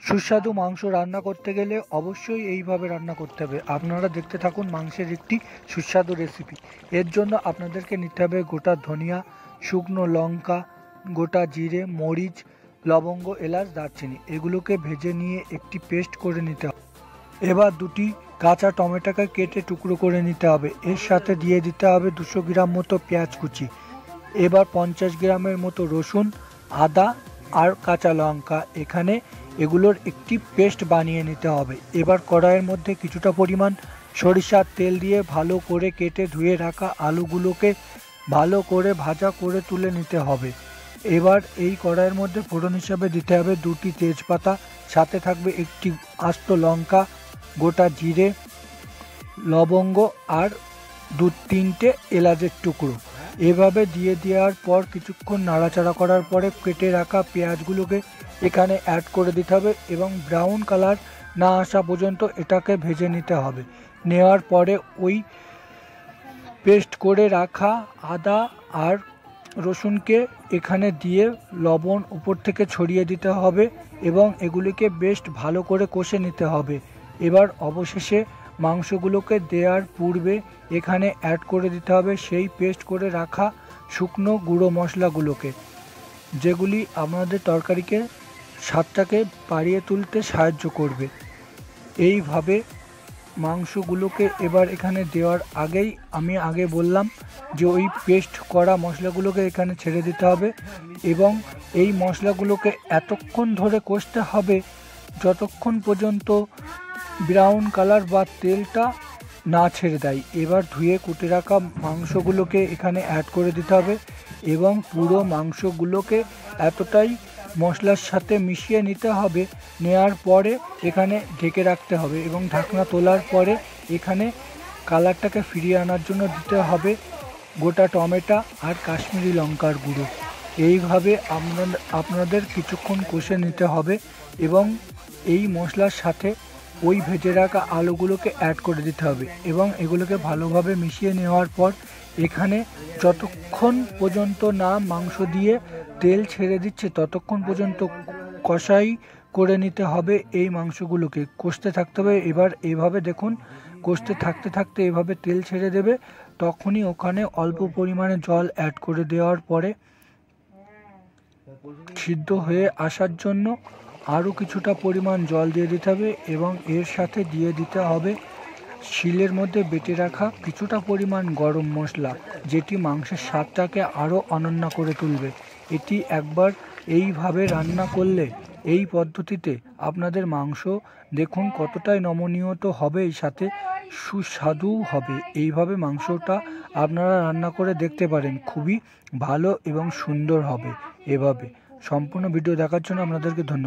সুস্বাদু মাংস রান্না করতে গেলে অবশ্যই এইভাবে রান্না করতে হবে। আপনারা দেখতে থাকুন মাংসের একটি সুস্বাদু রেসিপি। এর জন্য আপনাদেরকে নিতে হবে গোটা ধনিয়া, শুকনো লঙ্কা, গোটা জিরে, মরিচ, লবঙ্গ, এলাচ, দারচিনি। এগুলোকে ভেজে নিয়ে একটি পেস্ট করে নিতে হবে। এবার দুটি কাঁচা টমেটোকে কেটে টুকরো করে নিতে হবে। এর সাথে দিয়ে দিতে হবে 200 গ্রাম মতো পেঁয়াজ কুচি। এবার 50 গ্রামের মতো রসুন, আদা আর কাঁচা লঙ্কা, এগুলোর একটি পেস্ট বানিয়ে নিতে হবে। এবার কড়াইয়ের মধ্যে কিছুটা পরিমাণ সরিষার তেল দিয়ে ভালো করে কেটে ধুয়ে রাখা আলুগুলোকে ভালো করে ভাজা করে তুলে নিতে হবে। এবার এই কড়াইয়ের মধ্যে ফোড়ন হিসাবে দিতে হবে 2টি তেজপাতা, সাথে থাকবে একটি আস্ত লঙ্কা, গোটা জিরে, লবঙ্গ আর 2-3টে এলাচের টুকরো। এভাবে দিয়ে দেওয়ার পর কিছুক্ষণ নাড়াচাড়া করার পরে কেটে রাখা পেঁয়াজগুলোকে এখানে অ্যাড করে দিতে হবে এবং ব্রাউন কালার না আসা পর্যন্ত এটাকে ভেজে নিতে হবে। নেওয়ার পরে ওই পেস্ট করে রাখা আদা আর রসুনকে এখানে দিয়ে লবণ উপর থেকে ছড়িয়ে দিতে হবে এবং এগুলিকে বেশ ভালো করে কষে নিতে হবে। এবার অবশেষে মাংসগুলোকে দেওয়ার পূর্বে এখানে অ্যাড করে দিতে হবে সেই পেস্ট করে রাখা শুকনো গুঁড়ো মশলাগুলোকে, যেগুলি আমাদের তরকারিকে স্বাদটাকে বাড়িয়ে তুলতে সাহায্য করবে। এইভাবে মাংসগুলোকে এবার এখানে দেওয়ার আগেই আমি আগে বললাম যে ওই পেস্ট করা মশলাগুলোকে এখানে ছেড়ে দিতে হবে এবং এই মশলাগুলোকে এতক্ষণ ধরে কষতে হবে যতক্ষণ পর্যন্ত ব্রাউন কালার বা তেলটা না ছেড়ে দেয়। এবার ধুয়ে কুটে রাখা মাংসগুলোকে এখানে অ্যাড করে দিতে হবে এবং পুরো মাংসগুলোকে এতটাই মশলার সাথে মিশিয়ে নিতে হবে। নেওয়ার পরে এখানে ঢেকে রাখতে হবে এবং ঢাকনা তোলার পরে এখানে কালারটাকে ফিরিয়ে আনার জন্য দিতে হবে গোটা টমেটো আর কাশ্মীরি লঙ্কার গুঁড়ো। এইভাবে আপনাদের কিছুক্ষণ কষে নিতে হবে এবং এই মশলার সাথে ওই ভেজে রাখা আলুগুলোকে অ্যাড করে দিতে হবে এবং এগুলোকে ভালোভাবে মিশিয়ে নেওয়ার পর এখানে যতক্ষণ পর্যন্ত না মাংস দিয়ে তেল ছেড়ে দিচ্ছে ততক্ষণ পর্যন্ত কষাই করে নিতে হবে। এই মাংসগুলোকে কষতে থাকতে হবে। এবার এইভাবে দেখুন কষতে থাকতে থাকতে এভাবে তেল ছেড়ে দেবে, তখনই ওখানে অল্প পরিমাণে জল অ্যাড করে দেওয়ার পরে সিদ্ধ হয়ে আসার জন্য আরও কিছুটা পরিমাণ জল দিয়ে দিতে হবে এবং এর সাথে দিয়ে দিতে হবে শিলের মধ্যে বেটে রাখা কিছুটা পরিমাণ গরম মশলা, যেটি মাংসের স্বাদটাকে আরও অনন্য করে তুলবে। এটি একবার এইভাবে রান্না করলে এই পদ্ধতিতে আপনাদের মাংস দেখুন কতটাই নমনীয় তো হবেই, সাথে সুস্বাদুও হবে। এইভাবে মাংসটা আপনারা রান্না করে দেখতে পারেন, খুবই ভালো এবং সুন্দর হবে। এভাবে সম্পূর্ণ ভিডিও দেখার জন্য আপনাদেরকে ধন্যবাদ।